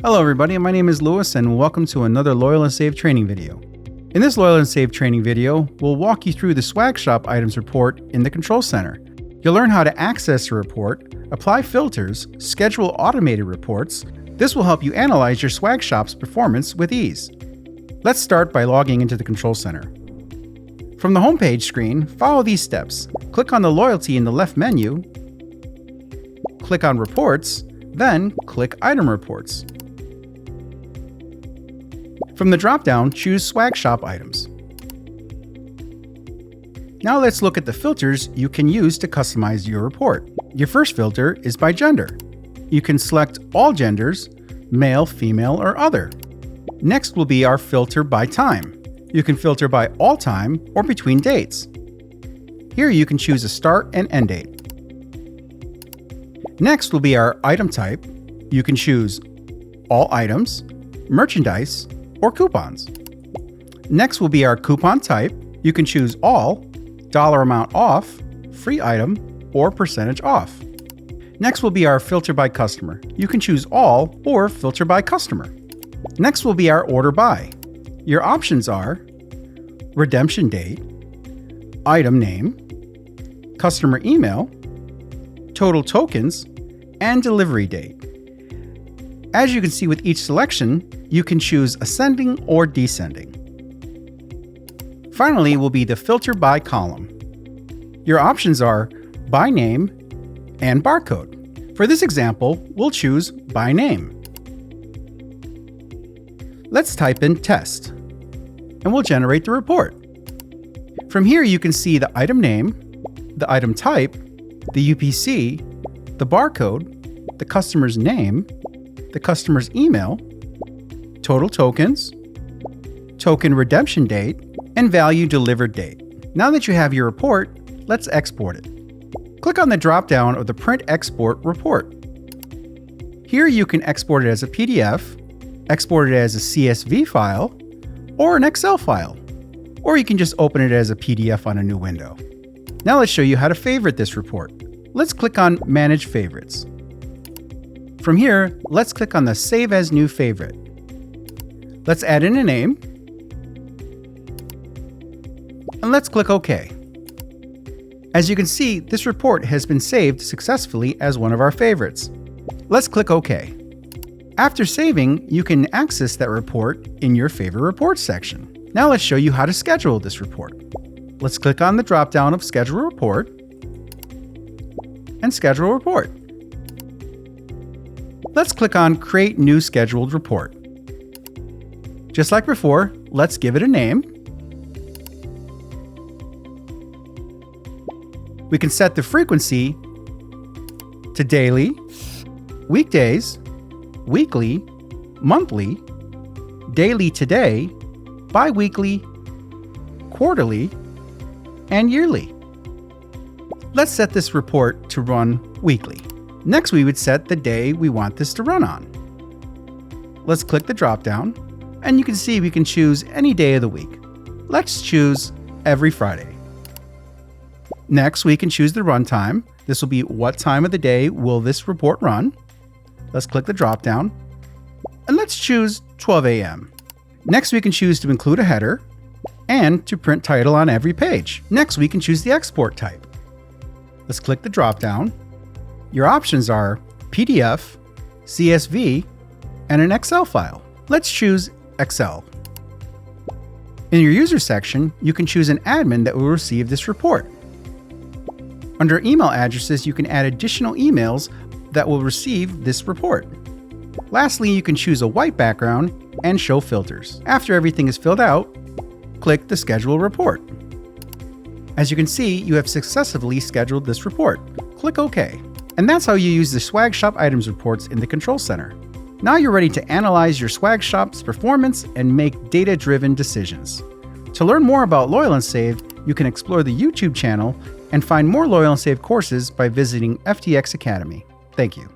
Hello everybody, my name is Lewis and welcome to another Loyal and Save training video. In this Loyal and Save training video, we'll walk you through the Swag Shop items report in the Control Center. You'll learn how to access the report, apply filters, schedule automated reports. This will help you analyze your Swag Shop's performance with ease. Let's start by logging into the Control Center. From the homepage screen, follow these steps. Click on the Loyalty in the left menu, click on Reports, then click Item Reports. From the drop-down, choose Swag Shop items. Now let's look at the filters you can use to customize your report. Your first filter is by gender. You can select all genders, male, female, or other. Next will be our filter by time. You can filter by all time or between dates. Here you can choose a start and end date. Next will be our item type. You can choose all items, merchandise, or coupons. Next will be our coupon type. You can choose all, dollar amount off, free item, or percentage off. Next will be our filter by customer. You can choose all or filter by customer. Next will be our order by. Your options are redemption date, item name, customer email, total tokens, and delivery date. As you can see with each selection, you can choose ascending or descending. Finally will be the filter by column. Your options are by name and barcode. For this example, we'll choose by name. Let's type in test, and we'll generate the report. From here you can see the item name, the item type, the UPC, the barcode, the customer's name, the customer's email, total tokens, token redemption date, and value delivered date. Now that you have your report, let's export it. Click on the drop-down of the Print Export Report. Here you can export it as a PDF, export it as a CSV file, or an Excel file, or you can just open it as a PDF on a new window. Now let's show you how to favorite this report. Let's click on Manage Favorites. From here, let's click on the Save as New Favorite. Let's add in a name, and let's click OK. As you can see, this report has been saved successfully as one of our favorites. Let's click OK. After saving, you can access that report in your Favorite Reports section. Now let's show you how to schedule this report. Let's click on the drop-down of Schedule Report and Schedule Report. Let's click on Create New Scheduled Report. Just like before, let's give it a name. We can set the frequency to daily, weekdays, weekly, monthly, daily today, bi-weekly, quarterly, and yearly. Let's set this report to run weekly. Next, we would set the day we want this to run on. Let's click the drop-down, and you can see we can choose any day of the week. Let's choose every Friday. Next, we can choose the runtime. This will be what time of the day will this report run. Let's click the drop-down, and let's choose 12 a.m. Next, we can choose to include a header and to print title on every page. Next, we can choose the export type. Let's click the drop-down. Your options are PDF, CSV, and an Excel file. Let's choose Excel. In your user section, you can choose an admin that will receive this report. Under email addresses, you can add additional emails that will receive this report. Lastly, you can choose a white background and show filters. After everything is filled out, click the Schedule Report. As you can see, you have successfully scheduled this report. Click OK. And that's how you use the Swag Shop items reports in the Control Center. Now you're ready to analyze your Swag Shop's performance and make data-driven decisions. To learn more about Loyal and Save, you can explore the YouTube channel and find more Loyal and Save courses by visiting FTx Academy. Thank you.